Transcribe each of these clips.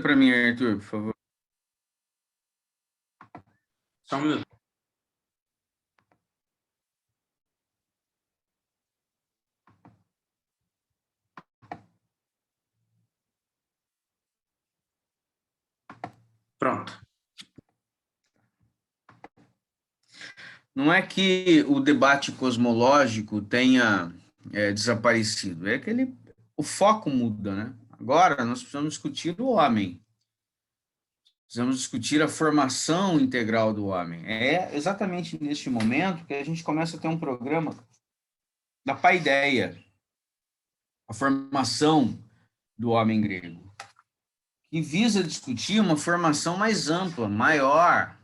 para mim, Arthur, por favor. Só um minuto. Pronto. Não é que o debate cosmológico tenha desaparecido, é que o foco muda, né? Agora nós precisamos discutir o homem, precisamos discutir a formação integral do homem. É exatamente neste momento que a gente começa a ter um programa da paideia, a formação do homem grego, que visa discutir uma formação mais ampla, maior.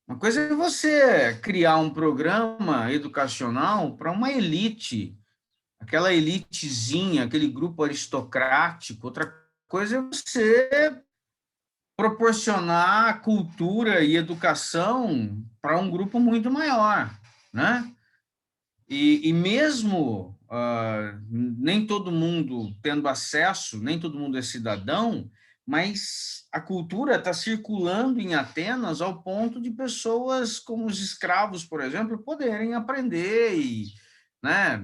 Uma coisa é você criar um programa educacional para uma elite, aquela elitezinha, aquele grupo aristocrático. Outra coisa é você proporcionar cultura e educação para um grupo muito maior, né? E mesmo nem todo mundo tendo acesso, nem todo mundo é cidadão, mas a cultura está circulando em Atenas ao ponto de pessoas como os escravos, por exemplo, poderem aprender e, né,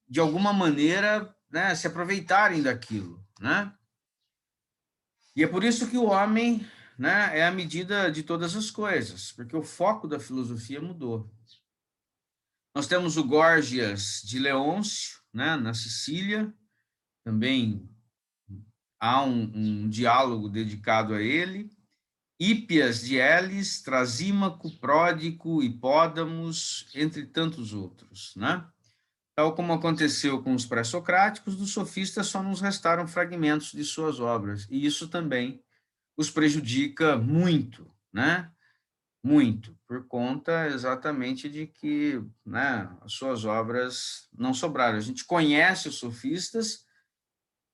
de alguma maneira, né, se aproveitarem daquilo, né? E é por isso que o homem, né, é a medida de todas as coisas, porque o foco da filosofia mudou. Nós temos o Górgias de Leôncio, né, na Sicília, também há um diálogo dedicado a ele. Hípias de Elis, Trasímaco, Pródico, Hipódamos, entre tantos outros, né? Tal como aconteceu com os pré-socráticos, dos sofistas só nos restaram fragmentos de suas obras, e isso também os prejudica muito, né? Muito, por conta exatamente de que, né, as suas obras não sobraram. A gente conhece os sofistas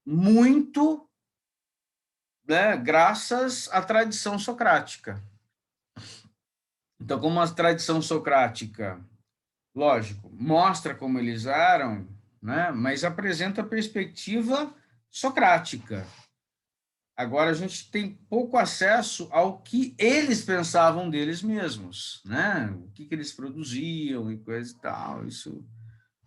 muito, né, graças à tradição socrática. Então, como a tradição socrática, lógico, mostra como eles eram, né, mas apresenta a perspectiva socrática. Agora a gente tem pouco acesso ao que eles pensavam deles mesmos, né? O que eles produziam e coisa e tal. Isso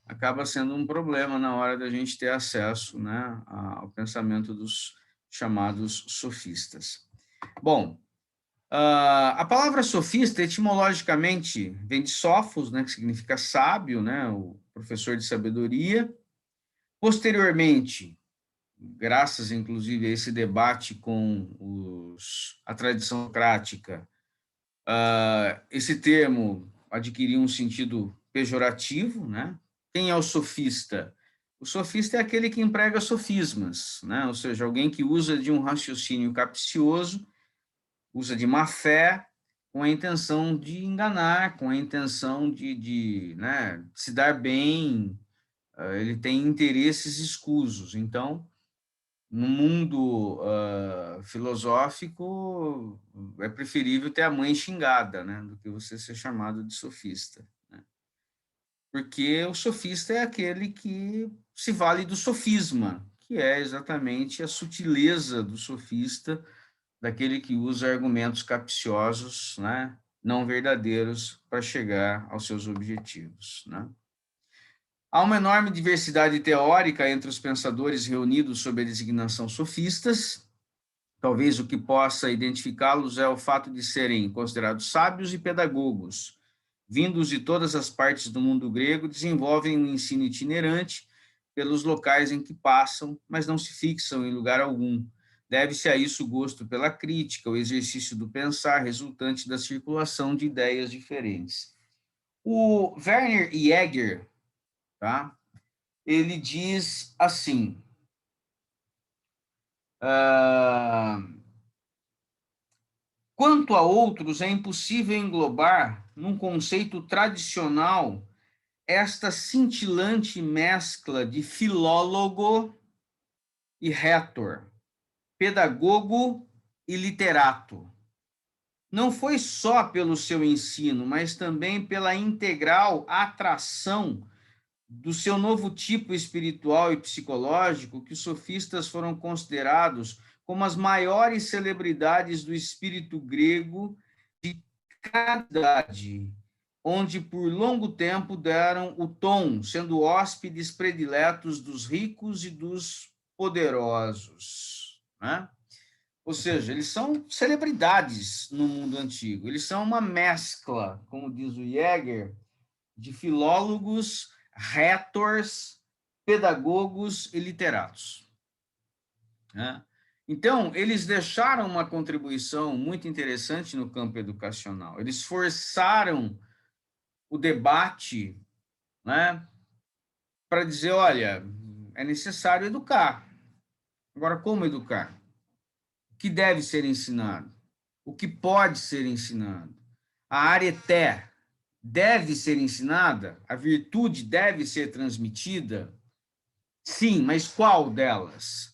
acaba sendo um problema na hora da gente ter acesso, né, ao pensamento dos chamados sofistas. Bom, a palavra sofista, etimologicamente, vem de sofos, né, que significa sábio, né, o professor de sabedoria. Posteriormente, graças, inclusive, a esse debate com a tradição socrática, esse termo adquiriu um sentido pejorativo, né? Quem é o sofista? O sofista é aquele que emprega sofismas, né? Ou seja, alguém que usa de um raciocínio capcioso, usa de má fé, com a intenção de enganar, com a intenção né, se dar bem, ele tem interesses escusos. Então, no mundo filosófico, é preferível ter a mãe xingada, né, do que você ser chamado de sofista, né? Porque o sofista é aquele que se vale do sofisma, que é exatamente a sutileza do sofista, daquele que usa argumentos capciosos, né, não verdadeiros, para chegar aos seus objetivos, né? Há uma enorme diversidade teórica entre os pensadores reunidos sob a designação sofistas. Talvez o que possa identificá-los é o fato de serem considerados sábios e pedagogos. Vindos de todas as partes do mundo grego, desenvolvem um ensino itinerante pelos locais em que passam, mas não se fixam em lugar algum. Deve-se a isso o gosto pela crítica, o exercício do pensar, resultante da circulação de ideias diferentes. O Werner Jäger, tá? Ele diz assim, quanto a outros, é impossível englobar, num conceito tradicional, esta cintilante mescla de filólogo e rétor, pedagogo e literato. Não foi só pelo seu ensino, mas também pela integral atração do seu novo tipo espiritual e psicológico, que os sofistas foram considerados como as maiores celebridades do espírito grego de cada idade, onde por longo tempo deram o tom, sendo hóspedes prediletos dos ricos e dos poderosos, né? Ou seja, eles são celebridades no mundo antigo. Eles são uma mescla, como diz o Jäger, de filólogos, retors, pedagogos e literatos, né? Então, eles deixaram uma contribuição muito interessante no campo educacional. Eles forçaram o debate, né, para dizer, olha, é necessário educar. Agora, como educar? O que deve ser ensinado? O que pode ser ensinado? A areté deve ser ensinada? A virtude deve ser transmitida? Sim, mas qual delas?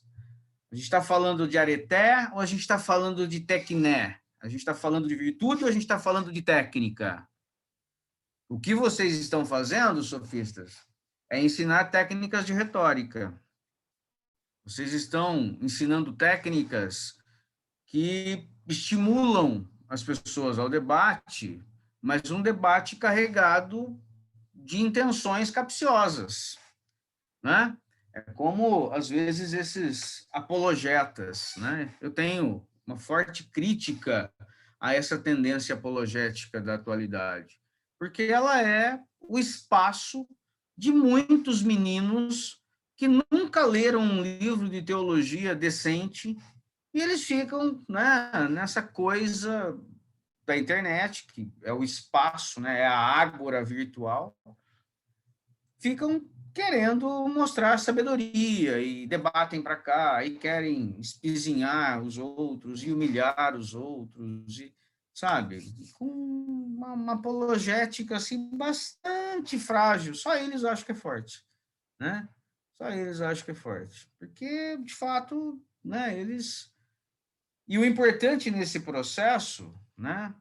A gente está falando de areté ou a gente está falando de tecné? A gente está falando de virtude ou a gente está falando de técnica? O que vocês estão fazendo, sofistas, é ensinar técnicas de retórica. Vocês estão ensinando técnicas que estimulam as pessoas ao debate, mas um debate carregado de intenções capciosas, né? É como, às vezes, esses apologetas, né? Eu tenho uma forte crítica a essa tendência apologética da atualidade, porque ela é o espaço de muitos meninos que nunca leram um livro de teologia decente e eles ficam, né, nessa coisa da internet, que é o espaço, né, é a ágora virtual, ficam querendo mostrar sabedoria e debatem para cá e querem espizinhar os outros e humilhar os outros e, sabe, com uma apologética assim bastante frágil. Só eles acham que é forte, né? Só eles acham que é forte, porque de fato, né, eles. E o importante nesse processo, né,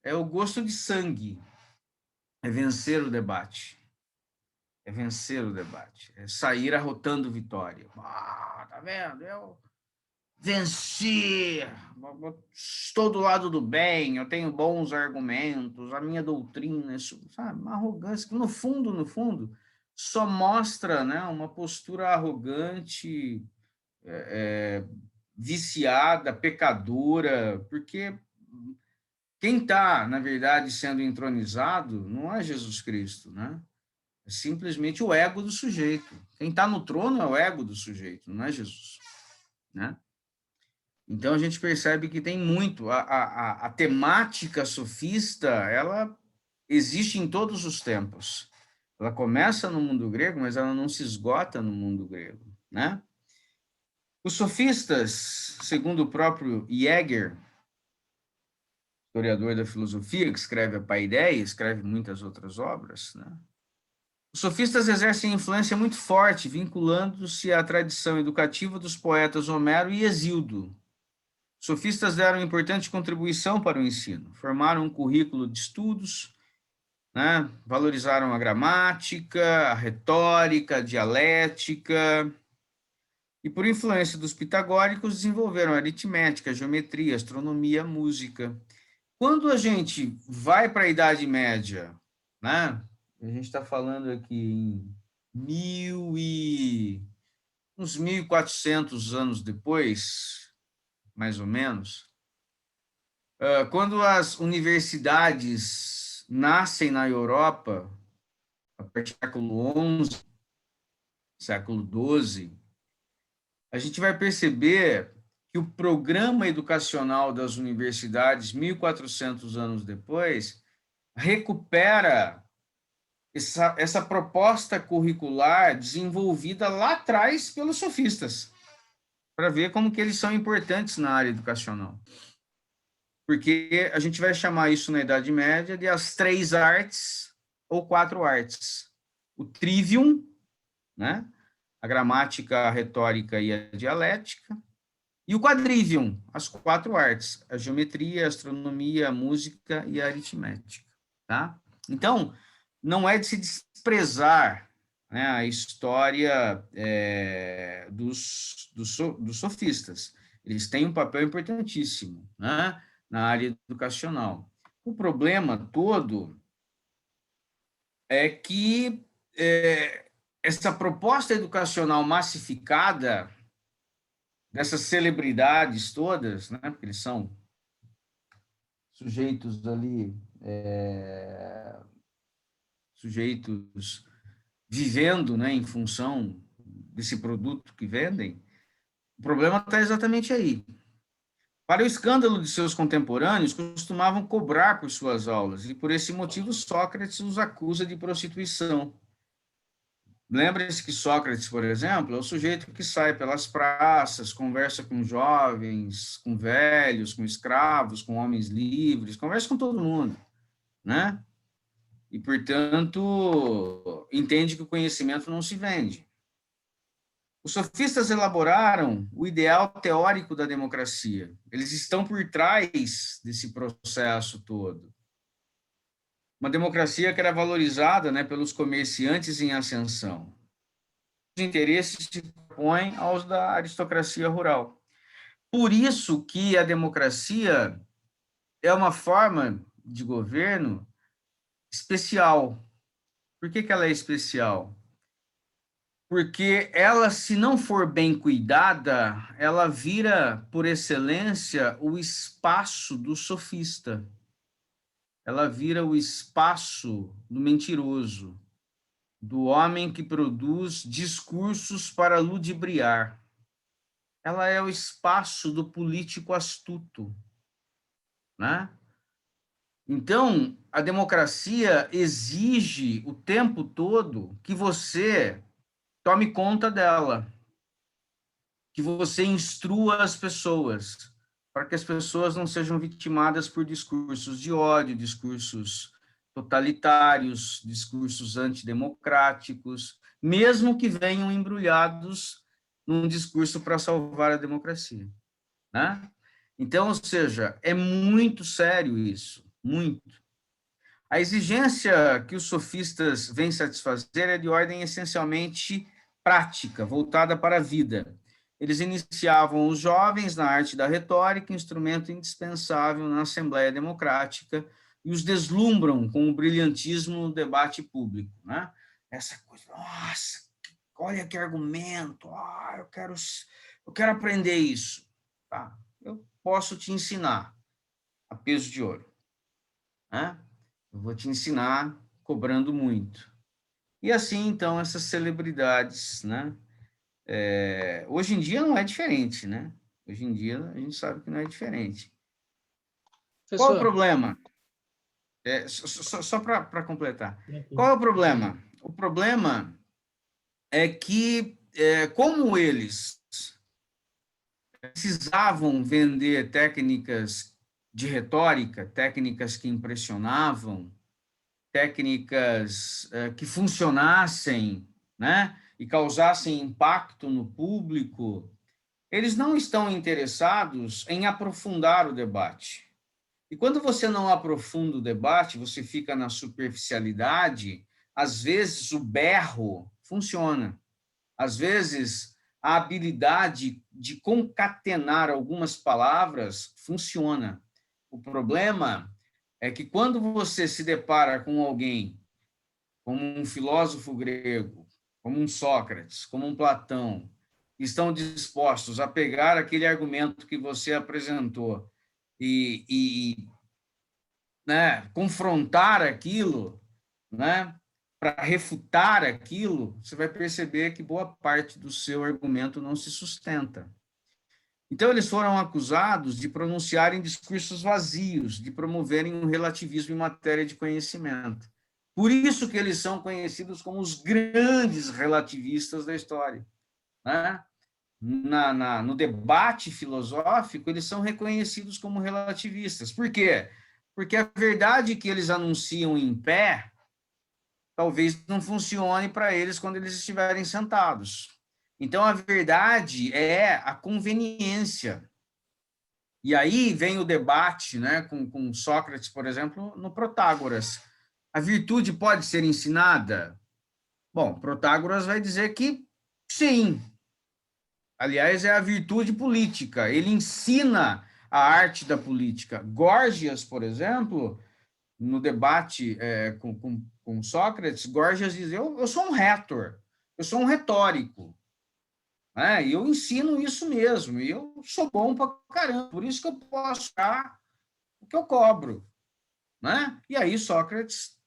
é o gosto de sangue, é vencer o debate. É vencer o debate, é sair arrotando vitória. Ah, tá vendo? Eu venci, estou do lado do bem, eu tenho bons argumentos, a minha doutrina, sabe? Uma arrogância que, no fundo, só mostra, né, uma postura arrogante, viciada, pecadora, porque quem está, na verdade, sendo entronizado não é Jesus Cristo, né? É simplesmente o ego do sujeito. Quem está no trono é o ego do sujeito, não é Jesus, né? Então a gente percebe que tem muito. A temática sofista, ela existe em todos os tempos. Ela começa no mundo grego, mas ela não se esgota no mundo grego, né? Os sofistas, segundo o próprio Jäger, historiador da filosofia, que escreve a Paideia, escreve muitas outras obras, né? Os sofistas exercem influência muito forte, vinculando-se à tradição educativa dos poetas Homero e Hesíodo. Os sofistas deram importante contribuição para o ensino, formaram um currículo de estudos, né? Valorizaram a gramática, a retórica, a dialética, e por influência dos pitagóricos desenvolveram aritmética, geometria, astronomia, música. Quando a gente vai para a Idade Média, né? A gente está falando aqui em uns 1.400 anos depois, mais ou menos, quando as universidades nascem na Europa, a partir do século XI, século XII, a gente vai perceber que o programa educacional das universidades, 1.400 anos depois, recupera essa proposta curricular desenvolvida lá atrás pelos sofistas, para ver como que eles são importantes na área educacional. Porque a gente vai chamar isso na Idade Média de as 3 artes ou 4 artes. O trivium, né? A gramática, a retórica e a dialética, e o quadrivium, as 4 artes, a geometria, a astronomia, a música e a aritmética, tá? Então, não é de se desprezar né, a história dos sofistas. Eles têm um papel importantíssimo, né, na área educacional. O problema todo é que essa proposta educacional massificada dessas celebridades todas, né, porque eles são sujeitos ali, sujeitos vivendo, né, em função desse produto que vendem, o problema está exatamente aí. Para o escândalo de seus contemporâneos, costumavam cobrar por suas aulas, e por esse motivo Sócrates os acusa de prostituição. Lembre-se que Sócrates, por exemplo, é o sujeito que sai pelas praças, conversa com jovens, com velhos, com escravos, com homens livres, conversa com todo mundo, né? E, portanto, entende que o conhecimento não se vende. Os sofistas elaboraram o ideal teórico da democracia. Eles estão por trás desse processo todo. Uma democracia que era valorizada, né, pelos comerciantes em ascensão. Os interesses se opõem aos da aristocracia rural. Por isso que a democracia é uma forma de governo especial. Por que ela é especial? Porque ela, se não for bem cuidada, ela vira, por excelência, o espaço do sofista. Ela vira o espaço do mentiroso, do homem que produz discursos para ludibriar. Ela é o espaço do político astuto, né? Então, a democracia exige o tempo todo que você tome conta dela, que você instrua as pessoas, para que as pessoas não sejam vitimadas por discursos de ódio, discursos totalitários, discursos antidemocráticos, mesmo que venham embrulhados num discurso para salvar a democracia, né? Então, ou seja, é muito sério isso, muito. A exigência que os sofistas vêm satisfazer é de ordem essencialmente prática, voltada para a vida. Eles iniciavam os jovens na arte da retórica, instrumento indispensável na Assembleia Democrática, e os deslumbram com o brilhantismo no debate público, né? Essa coisa, nossa, olha que argumento, eu quero aprender isso. Tá, eu posso te ensinar a peso de ouro, né? Eu vou te ensinar cobrando muito. E assim, então, essas celebridades, né? Hoje em dia não é diferente, né? Hoje em dia a gente sabe que não é diferente. Qual é o Professor, problema? Só para completar. Qual é o problema? O problema é que, como eles precisavam vender técnicas de retórica, técnicas que impressionavam, técnicas que funcionassem, né, e causassem impacto no público, eles não estão interessados em aprofundar o debate. E quando você não aprofunda o debate, você fica na superficialidade, às vezes o berro funciona. Às vezes a habilidade de concatenar algumas palavras funciona. O problema é que quando você se depara com alguém, como um filósofo grego, como um Sócrates, como um Platão, que estão dispostos a pegar aquele argumento que você apresentou e né, confrontar aquilo, né, para refutar aquilo, você vai perceber que boa parte do seu argumento não se sustenta. Então, eles foram acusados de pronunciarem discursos vazios, de promoverem um relativismo em matéria de conhecimento. Por isso que eles são conhecidos como os grandes relativistas da história, né? No debate filosófico, eles são reconhecidos como relativistas. Por quê? Porque a verdade que eles anunciam em pé talvez não funcione para eles quando eles estiverem sentados. Então, a verdade é a conveniência. E aí vem o debate, né, com Sócrates, por exemplo, no Protágoras. A virtude pode ser ensinada? Bom, Protágoras vai dizer que sim. Aliás, é a virtude política. Ele ensina a arte da política. Górgias, por exemplo, no debate com Sócrates, Górgias diz: eu sou um retor, eu sou um retórico, né? E eu ensino isso mesmo, e eu sou bom pra caramba, por isso que eu posso dar o que eu cobro, né? E aí Sócrates,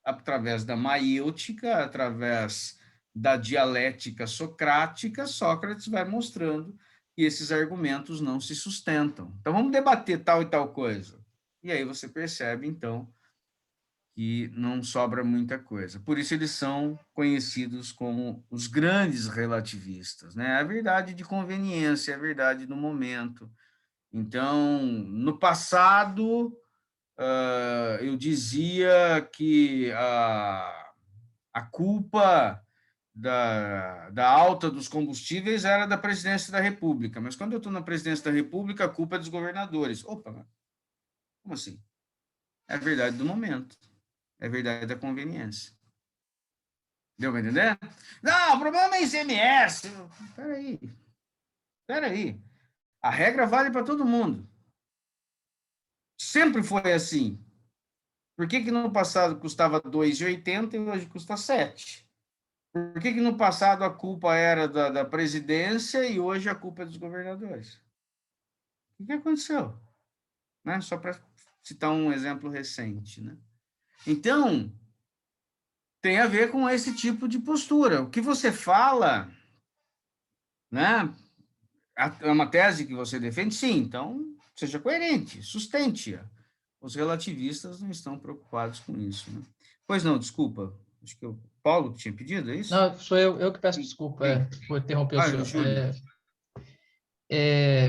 através da maiêutica, através da dialética socrática, Sócrates vai mostrando que esses argumentos não se sustentam. Então, vamos debater tal e tal coisa. E aí você percebe, então, que não sobra muita coisa. Por isso eles são conhecidos como os grandes relativistas, né? A verdade de conveniência, a verdade do momento. Então, no passado, eu dizia que a culpa da alta dos combustíveis era da presidência da República, mas quando eu estou na presidência da República, a culpa é dos governadores. Opa, como assim? É a verdade do momento, é a verdade da conveniência. Deu para entender? Não, o problema é ICMS. Peraí. A regra vale para todo mundo. Sempre foi assim. Por que no passado custava 2,80 e hoje custa 7? Por que no passado a culpa era da presidência e hoje a culpa é dos governadores? O que aconteceu? Né? Só para citar um exemplo recente. Né? Então, tem a ver com esse tipo de postura. O que você fala, né? É uma tese que você defende? Sim, então seja coerente, sustente-a. Os relativistas não estão preocupados com isso. Né? Pois não, desculpa. Acho que o Paulo que tinha pedido, é isso? Não, sou eu que peço desculpa Sim. por interromper o senhor. Júlio.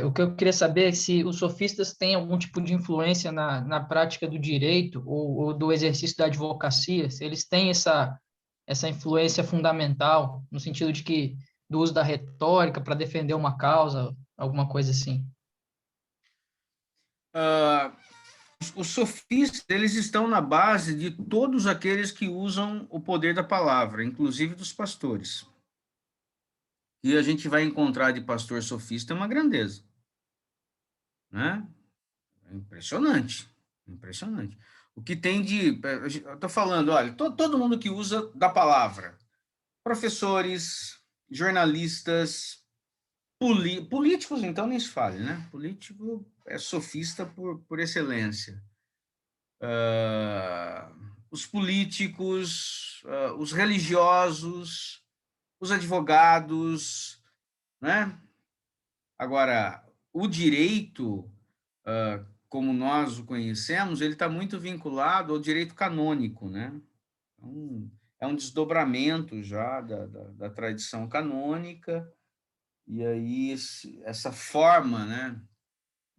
O que eu queria saber é se os sofistas têm algum tipo de influência na prática do direito ou do exercício da advocacia, se eles têm essa influência fundamental, no sentido de que do uso da retórica para defender uma causa, alguma coisa assim. Os sofistas, eles estão na base de todos aqueles que usam o poder da palavra, inclusive dos pastores. E a gente vai encontrar de pastor sofista uma grandeza. Né? É impressionante, impressionante. O que tem de... Eu estou falando, olha, todo mundo que usa da palavra, professores, jornalistas, políticos, então, nem se fale, né? Político é sofista por excelência. Os políticos, os religiosos, os advogados, né? Agora, o direito, como nós o conhecemos, ele está muito vinculado ao direito canônico, né? Então, é um desdobramento já da tradição canônica, e aí essa forma, né,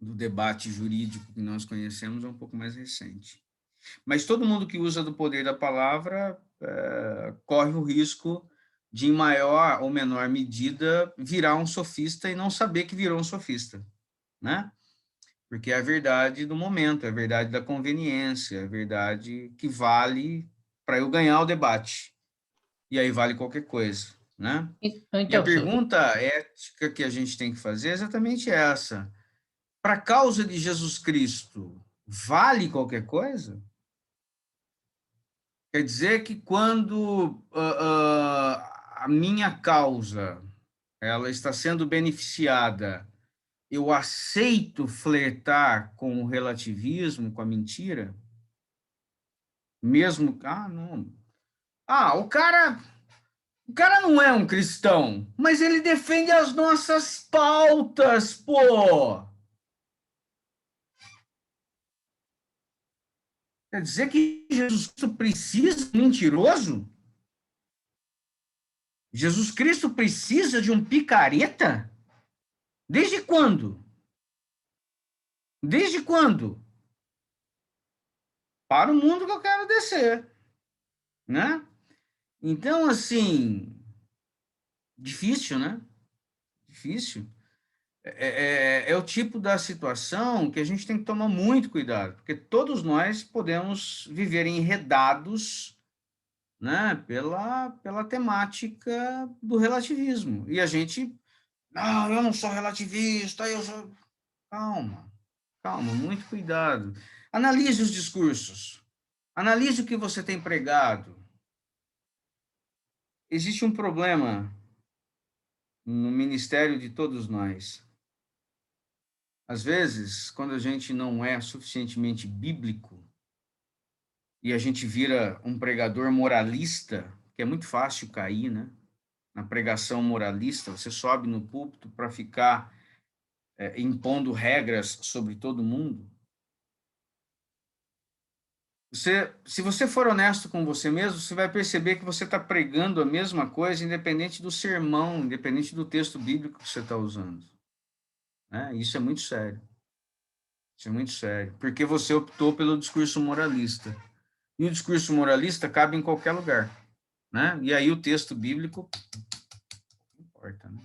do debate jurídico que nós conhecemos é um pouco mais recente. Mas todo mundo que usa do poder da palavra corre o risco de, em maior ou menor medida, virar um sofista e não saber que virou um sofista, né? Porque é a verdade do momento, é a verdade da conveniência, é a verdade que vale para eu ganhar o debate. E aí vale qualquer coisa, né? E a Então, senhor, pergunta ética que a gente tem que fazer é exatamente essa. Para a causa de Jesus Cristo, vale qualquer coisa? Quer dizer que quando a minha causa ela está sendo beneficiada, eu aceito flertar com o relativismo, com a mentira? Mesmo, não. O cara não é um cristão, mas ele defende as nossas pautas, pô. Quer dizer que Jesus Cristo precisa de um mentiroso? Jesus Cristo precisa de um picareta? Desde quando? Desde quando? Para o mundo que eu quero descer, né? Então, assim, difícil, né? Difícil. É o tipo da situação que a gente tem que tomar muito cuidado, porque todos nós podemos viver enredados, né? Pela temática do relativismo. E a gente, não, eu não sou relativista, eu sou... Calma, calma, muito cuidado. Analise os discursos. Analise o que você tem pregado. Existe um problema no ministério de todos nós. Às vezes, quando a gente não é suficientemente bíblico e a gente vira um pregador moralista, que é muito fácil cair, né? Na pregação moralista, você sobe no púlpito para ficar impondo regras sobre todo mundo. Se você for honesto com você mesmo, você vai perceber que você está pregando a mesma coisa, independente do sermão, independente do texto bíblico que você está usando. Né? Isso é muito sério. Isso é muito sério. Porque você optou pelo discurso moralista. E o discurso moralista cabe em qualquer lugar. Né? E aí o texto bíblico não importa. Né?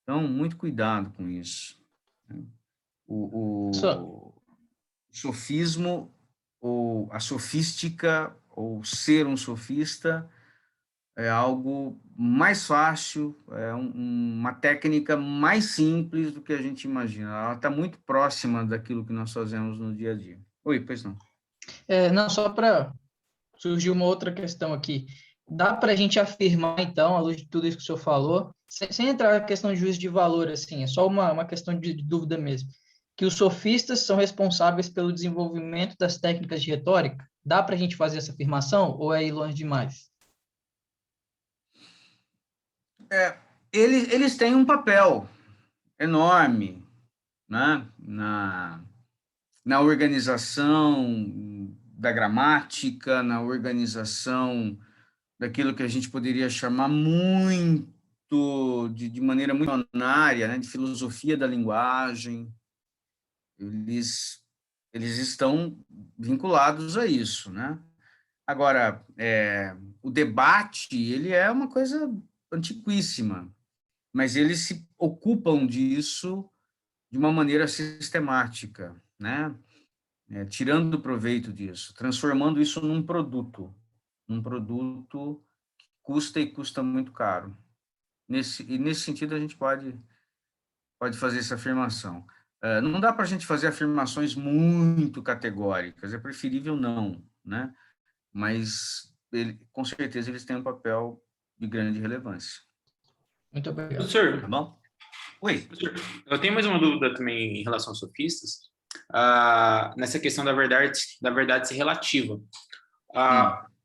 Então, muito cuidado com isso. Né? Só, O sofismo, ou a sofística, ou ser um sofista, é algo mais fácil, é uma técnica mais simples do que a gente imagina. Ela está muito próxima daquilo que nós fazemos no dia a dia. Oi, pois não. não, só para surgir uma outra questão aqui. Dá para a gente afirmar, então, à luz de tudo isso que o senhor falou, sem entrar na questão de juízo de valor, assim, é só uma questão de dúvida mesmo, que os sofistas são responsáveis pelo desenvolvimento das técnicas de retórica? Dá para a gente fazer essa afirmação ou é ir longe demais? Eles têm um papel enorme, né, na organização da gramática, na organização daquilo que a gente poderia chamar muito, de maneira muito missionária, né, de filosofia da linguagem. Eles, eles estão vinculados a isso, né? Agora, o debate, ele é uma coisa antiquíssima, mas eles se ocupam disso de uma maneira sistemática, né? Tirando proveito disso, transformando isso num produto que custa e custa muito caro. Nesse sentido, a gente pode fazer essa afirmação. Não dá para a gente fazer afirmações muito categóricas, é preferível não, né? Mas, com certeza, eles têm um papel de grande relevância. Muito obrigado. Tá Professor, bom? Oi. eu tenho mais uma dúvida também em relação aos sofistas, nessa questão da verdade ser relativa.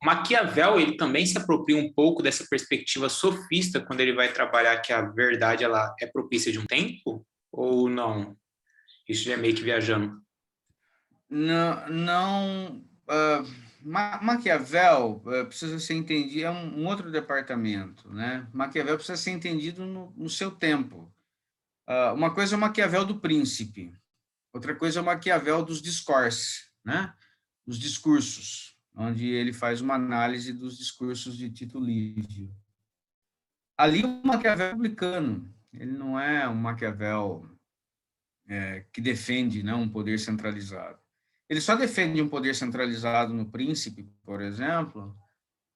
Maquiavel, ele também se apropria um pouco dessa perspectiva sofista quando ele vai trabalhar que a verdade ela é propícia de um tempo, ou não? Isso já é meio que viajando. Não, não Maquiavel precisa ser entendido, é um outro departamento, né? Maquiavel precisa ser entendido no seu tempo. Uma coisa é o Maquiavel do Príncipe, outra coisa é o Maquiavel dos discourses, né? Dos discursos, onde ele faz uma análise dos discursos de Tito Livio. Ali o Maquiavel é republicano, ele não é um Maquiavel que defende, né, um poder centralizado. Ele só defende um poder centralizado no príncipe, por exemplo,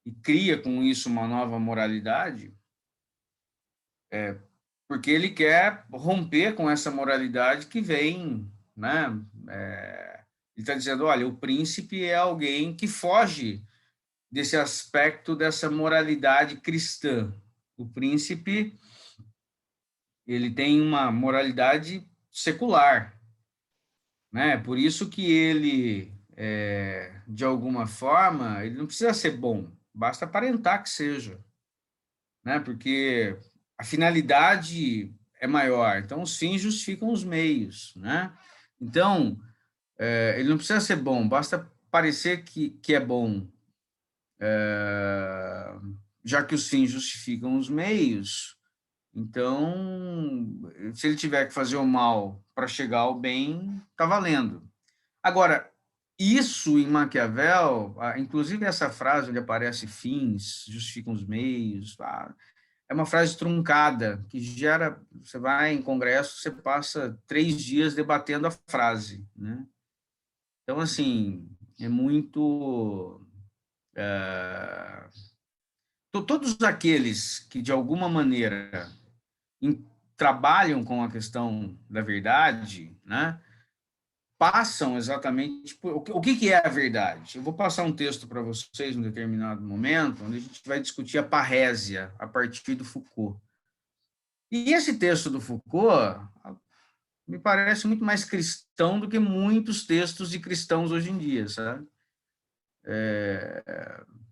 e cria com isso uma nova moralidade, porque ele quer romper com essa moralidade que vem, né? Ele está dizendo, olha, o príncipe é alguém que foge desse aspecto dessa moralidade cristã. O príncipe, ele tem uma moralidade secular, né? Por isso que ele, de alguma forma, ele não precisa ser bom, basta aparentar que seja, né? Porque a finalidade é maior, então os fins justificam os meios, né? Então, ele não precisa ser bom, basta parecer que é bom, já que os fins justificam os meios. Então, se ele tiver que fazer o mal para chegar ao bem, está valendo. Agora, isso em Maquiavel, inclusive essa frase onde aparece fins, justificam os meios, é uma frase truncada, que gera, você vai em congresso, você passa 3 dias debatendo a frase, né? Então, assim, é muito todos aqueles que, de alguma maneira, trabalham com a questão da verdade, né, passam exatamente por... O que é a verdade? Eu vou passar um texto para vocês em um determinado momento, onde a gente vai discutir a parrésia a partir do Foucault. E esse texto do Foucault me parece muito mais cristão do que muitos textos de cristãos hoje em dia, sabe?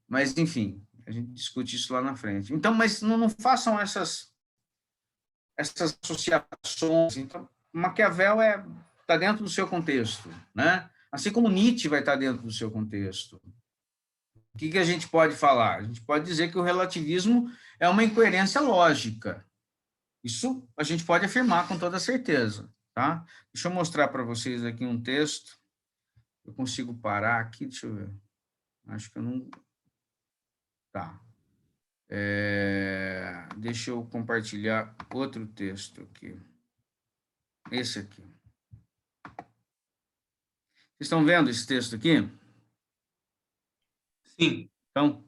Mas, enfim, a gente discute isso lá na frente. Então, mas não façam essas associações. Então, Maquiavel está dentro do seu contexto, né? Assim como Nietzsche vai estar dentro do seu contexto. O que a gente pode falar? A gente pode dizer que o relativismo é uma incoerência lógica. Isso a gente pode afirmar com toda certeza, tá? Deixa eu mostrar para vocês aqui um texto. Eu consigo parar aqui, deixa eu ver. Acho que eu não... Tá. Deixa eu compartilhar outro texto aqui. Esse aqui. Vocês estão vendo esse texto aqui? Sim. Então,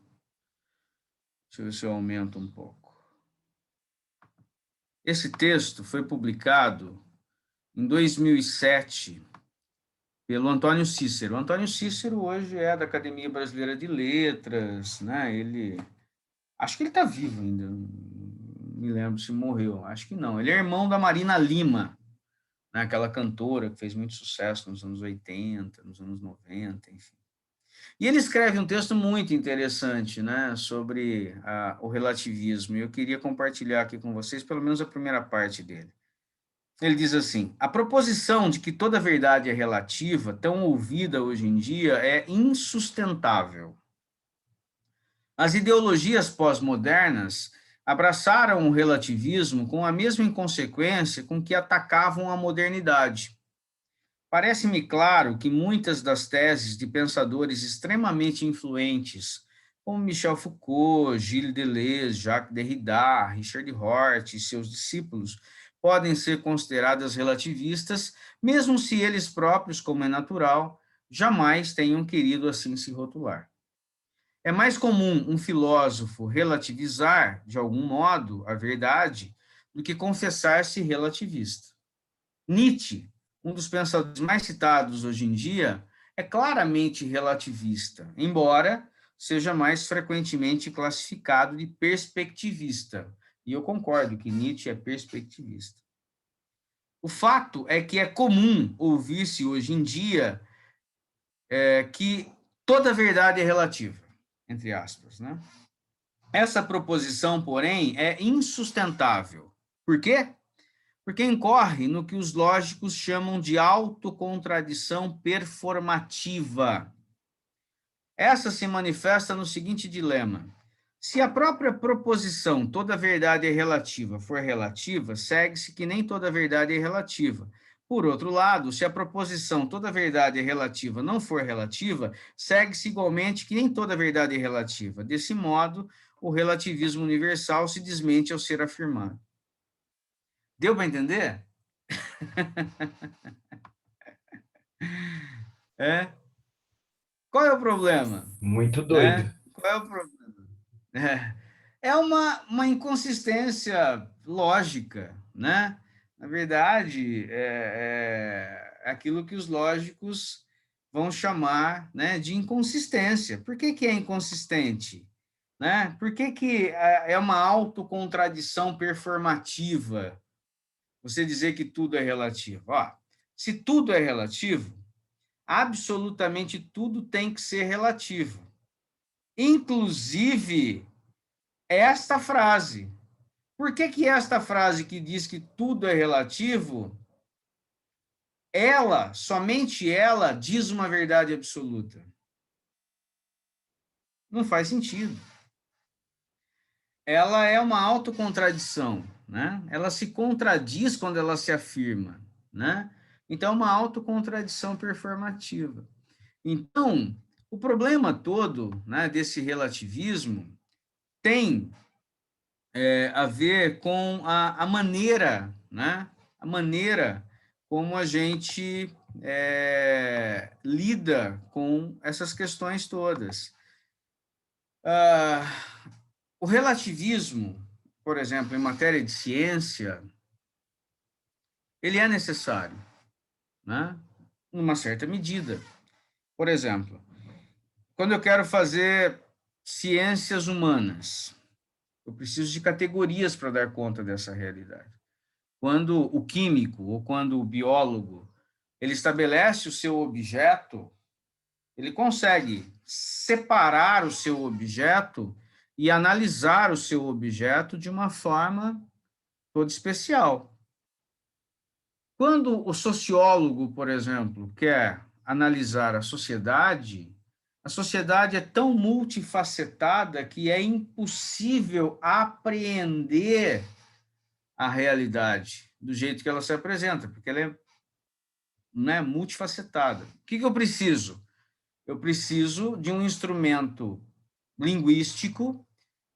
deixa eu ver se eu aumento um pouco. Esse texto foi publicado em 2007 pelo Antônio Cícero. O Antônio Cícero hoje é da Academia Brasileira de Letras, né? Acho que ele está vivo ainda, não me lembro se morreu, acho que não. Ele é irmão da Marina Lima, né? Aquela cantora que fez muito sucesso nos anos 80, nos anos 90, enfim. E ele escreve um texto muito interessante, né, sobre o relativismo, e eu queria compartilhar aqui com vocês pelo menos a primeira parte dele. Ele diz assim: a proposição de que toda verdade é relativa, tão ouvida hoje em dia, é insustentável. As ideologias pós-modernas abraçaram o relativismo com a mesma inconsequência com que atacavam a modernidade. Parece-me claro que muitas das teses de pensadores extremamente influentes, como Michel Foucault, Gilles Deleuze, Jacques Derrida, Richard Hort e seus discípulos, podem ser consideradas relativistas, mesmo se eles próprios, como é natural, jamais tenham querido assim se rotular. É mais comum um filósofo relativizar, de algum modo, a verdade, do que confessar-se relativista. Nietzsche, um dos pensadores mais citados hoje em dia, é claramente relativista, embora seja mais frequentemente classificado de perspectivista. E eu concordo que Nietzsche é perspectivista. O fato é que é comum ouvir-se hoje em dia que toda verdade é relativa, entre aspas, né? Essa proposição, porém, é insustentável. Por quê? Porque incorre no que os lógicos chamam de autocontradição performativa. Essa se manifesta no seguinte dilema: se a própria proposição toda verdade é relativa for relativa, segue-se que nem toda verdade é relativa. Por outro lado, se a proposição toda verdade é relativa não for relativa, segue-se igualmente que nem toda verdade é relativa. Desse modo, o relativismo universal se desmente ao ser afirmado. Deu para entender? É. Qual é o problema? Muito doido. Né? Qual é o problema? É uma inconsistência lógica, né? Na verdade, é aquilo que os lógicos vão chamar, né, de inconsistência. Por que é inconsistente? Né? Por que é uma autocontradição performativa você dizer que tudo é relativo? Ó, se tudo é relativo, absolutamente tudo tem que ser relativo. Inclusive esta frase. Por que esta frase que diz que tudo é relativo, somente ela, diz uma verdade absoluta? Não faz sentido. Ela é uma autocontradição, né? Ela se contradiz quando ela se afirma, né? Então, é uma autocontradição performativa. Então, o problema todo, né, desse relativismo tem a ver com a maneira, né? A maneira como a gente lida com essas questões todas. O relativismo, por exemplo, em matéria de ciência, ele é necessário, né? Numa certa medida. Por exemplo, quando eu quero fazer ciências humanas, eu preciso de categorias para dar conta dessa realidade. Quando o químico ou quando o biólogo ele estabelece o seu objeto, ele consegue separar o seu objeto e analisar o seu objeto de uma forma toda especial. Quando o sociólogo, por exemplo, quer analisar a sociedade é tão multifacetada que é impossível apreender a realidade do jeito que ela se apresenta, porque ela é, né, multifacetada. O que eu preciso? Eu preciso de um instrumento linguístico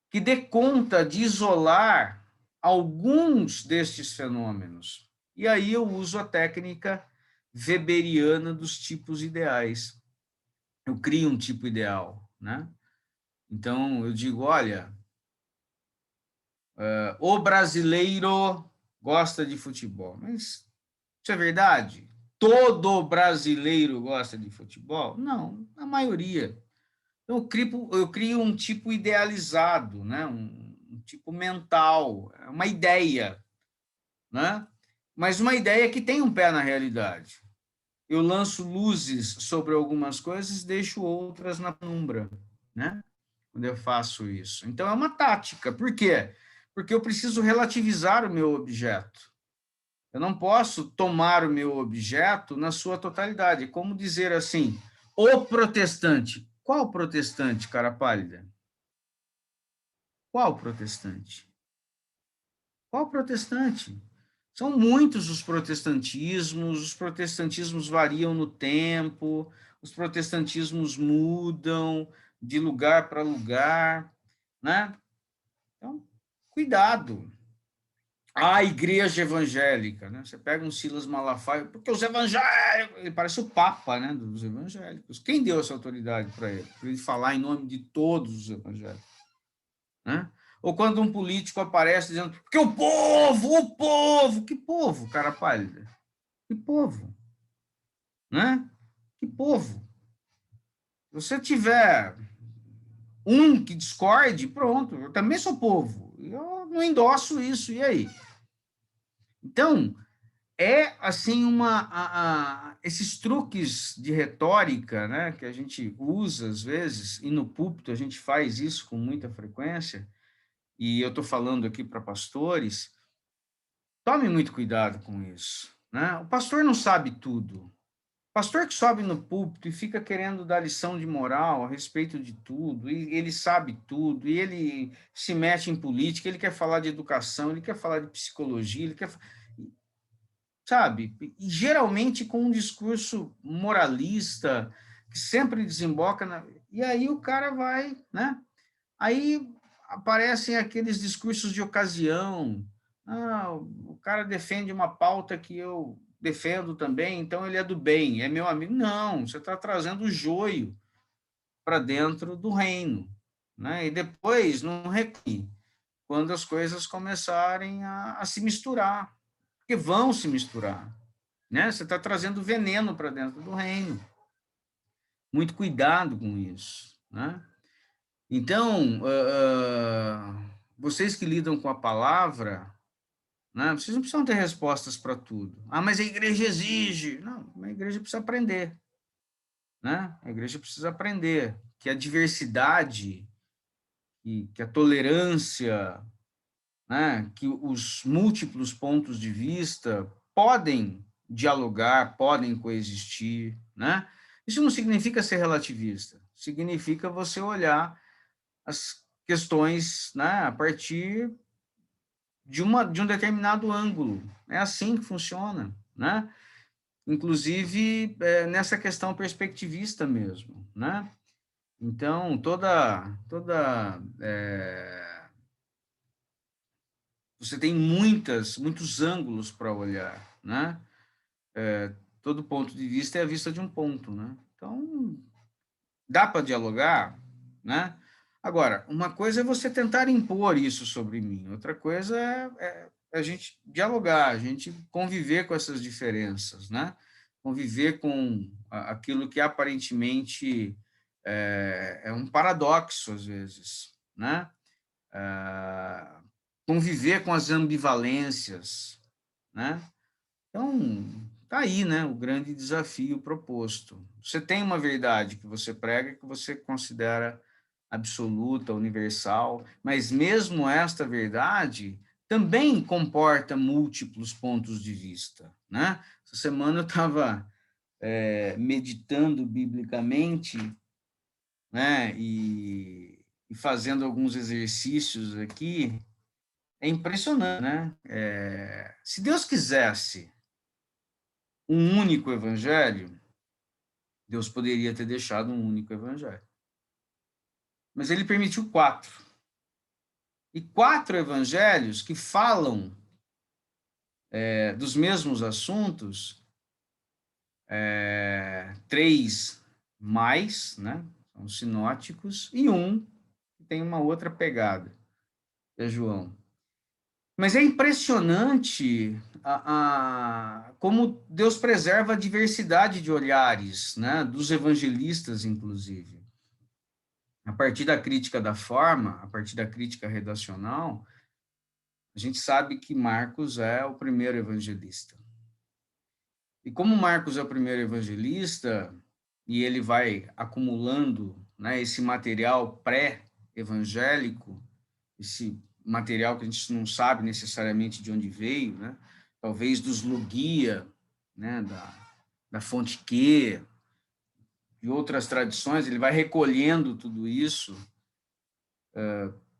que dê conta de isolar alguns destes fenômenos. E aí eu uso a técnica weberiana dos tipos ideais. Eu crio um tipo ideal, né? Então, eu digo, olha, o brasileiro gosta de futebol. Mas isso é verdade? Todo brasileiro gosta de futebol? Não, a maioria. Então, eu crio um tipo idealizado, né? Um tipo mental, uma ideia, né? Mas uma ideia que tem um pé na realidade. Eu lanço luzes sobre algumas coisas, deixo outras na penumbra, né? Quando eu faço isso. Então, é uma tática. Por quê? Porque eu preciso relativizar o meu objeto. Eu não posso tomar o meu objeto na sua totalidade. Como dizer assim, o protestante. Qual protestante, cara pálida? Qual protestante? Qual protestante? São muitos os protestantismos variam no tempo, os protestantismos mudam de lugar para lugar, né? Então, cuidado. A igreja evangélica, né? Você pega um Silas Malafaia, porque os evangélicos, ele parece o papa, né, dos evangélicos. Quem deu essa autoridade para ele? Para ele falar em nome de todos os evangélicos, né? Ou quando um político aparece dizendo, porque o povo, que povo, cara pálida? Que povo, né? Que povo? Se você tiver um que discorde, pronto, eu também sou povo. Eu não endosso isso, e aí? Então, é assim esses truques de retórica, né, que a gente usa às vezes, e no púlpito a gente faz isso com muita frequência, e eu estou falando aqui para pastores, tome muito cuidado com isso, né? O pastor não sabe tudo. O pastor que sobe no púlpito e fica querendo dar lição de moral a respeito de tudo, e ele sabe tudo, e ele se mete em política, ele quer falar de educação, ele quer falar de psicologia, ele quer, sabe? E geralmente com um discurso moralista, que sempre desemboca na... E aí o cara vai, né? Aí aparecem aqueles discursos de ocasião. Ah, o cara defende uma pauta que eu defendo também, então ele é do bem, é meu amigo. Não, você está trazendo o joio para dentro do reino, né? E depois não reclame quando as coisas começarem a se misturar, porque vão se misturar, né? Você está trazendo veneno para dentro do reino. Muito cuidado com isso, né? Então, vocês que lidam com a palavra, né, vocês não precisam ter respostas para tudo. Ah, mas a igreja exige. Não, a igreja precisa aprender, né? A igreja precisa aprender que a diversidade, que a tolerância, né, que os múltiplos pontos de vista podem dialogar, podem coexistir, né? Isso não significa ser relativista, significa você olhar as questões, né, a partir de um determinado ângulo. É assim que funciona, né? Inclusive nessa questão perspectivista mesmo, né? Então você tem muitos ângulos para olhar, né? Todo ponto de vista é a vista de um ponto, né? Então dá para dialogar, né? Agora, uma coisa é você tentar impor isso sobre mim, outra coisa é a gente dialogar, a gente conviver com essas diferenças, né? Conviver com aquilo que aparentemente é um paradoxo, às vezes, né? Conviver com as ambivalências, né? Então, tá aí, né, o grande desafio proposto. Você tem uma verdade que você prega, que você considera absoluta, universal, mas mesmo esta verdade também comporta múltiplos pontos de vista, né? Essa semana eu estava meditando biblicamente, né, e fazendo alguns exercícios aqui. É impressionante, né? Se Deus quisesse um único evangelho, Deus poderia ter deixado um único evangelho. Mas ele permitiu 4. E 4 evangelhos que falam dos mesmos assuntos, 3 mais, né? São sinóticos, e um que tem uma outra pegada, que é João. Mas é impressionante como Deus preserva a diversidade de olhares, né? Dos evangelistas, inclusive. A partir da crítica da forma, a partir da crítica redacional, a gente sabe que Marcos é o primeiro evangelista. E como Marcos é o primeiro evangelista, e ele vai acumulando, né, esse material pré-evangélico, esse material que a gente não sabe necessariamente de onde veio, né, talvez dos Logia, né, da Fonte Q, de outras tradições, ele vai recolhendo tudo isso,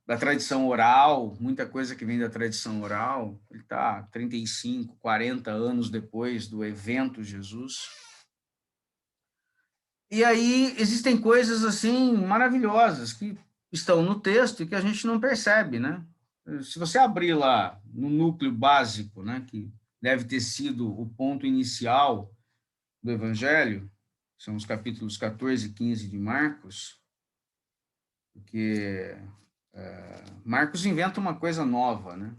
da tradição oral, muita coisa que vem da tradição oral. Ele está 35, 40 anos depois do evento Jesus. E aí existem coisas assim maravilhosas que estão no texto e que a gente não percebe, né? Se você abrir lá no núcleo básico, né, que deve ter sido o ponto inicial do Evangelho, são os capítulos 14 e 15 de Marcos, porque Marcos inventa uma coisa nova, né?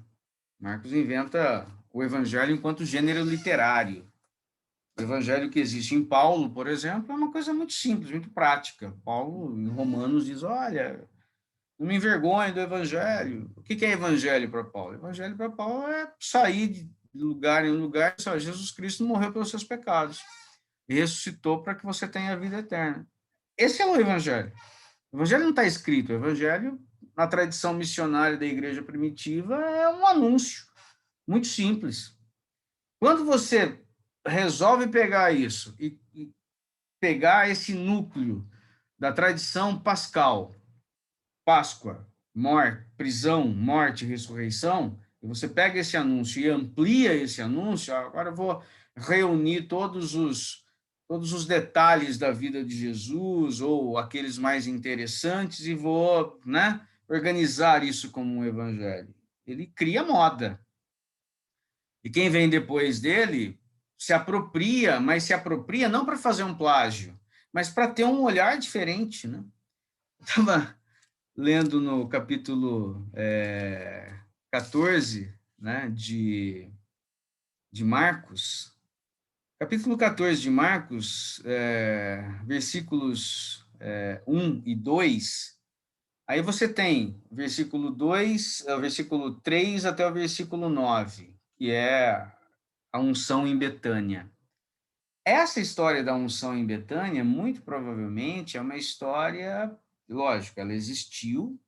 Marcos inventa o Evangelho enquanto gênero literário. O Evangelho que existe em Paulo, por exemplo, é uma coisa muito simples, muito prática. Paulo, em Romanos, diz, olha, não me envergonhe do Evangelho. O que é Evangelho para Paulo? Evangelho para Paulo é sair de lugar em lugar. Só Jesus Cristo morreu pelos seus pecados e ressuscitou para que você tenha a vida eterna. Esse é o Evangelho. O Evangelho não está escrito. O Evangelho, na tradição missionária da igreja primitiva, é um anúncio muito simples. Quando você resolve pegar isso e pegar esse núcleo da tradição pascal, Páscoa, morte, prisão, morte e ressurreição, e você pega esse anúncio e amplia esse anúncio, agora eu vou reunir todos os detalhes da vida de Jesus, ou aqueles mais interessantes, e vou, né, organizar isso como um evangelho. Ele cria moda. E quem vem depois dele se apropria, mas se apropria não para fazer um plágio, mas para ter um olhar diferente, né? Estava lendo no capítulo 14, né, de Marcos, capítulo 14 de Marcos, versículos 1 e 2, aí você tem versículo 2, versículo 3 até o versículo 9, que é a unção em Betânia. Essa história da unção em Betânia, muito provavelmente, é uma história, lógico, ela existiu.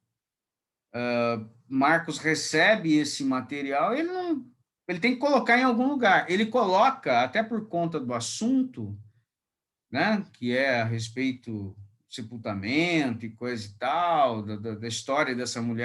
Marcos recebe esse material, ele tem que colocar em algum lugar. Ele coloca, até por conta do assunto, né, que é a respeito do sepultamento e coisa e tal, da história dessa mulher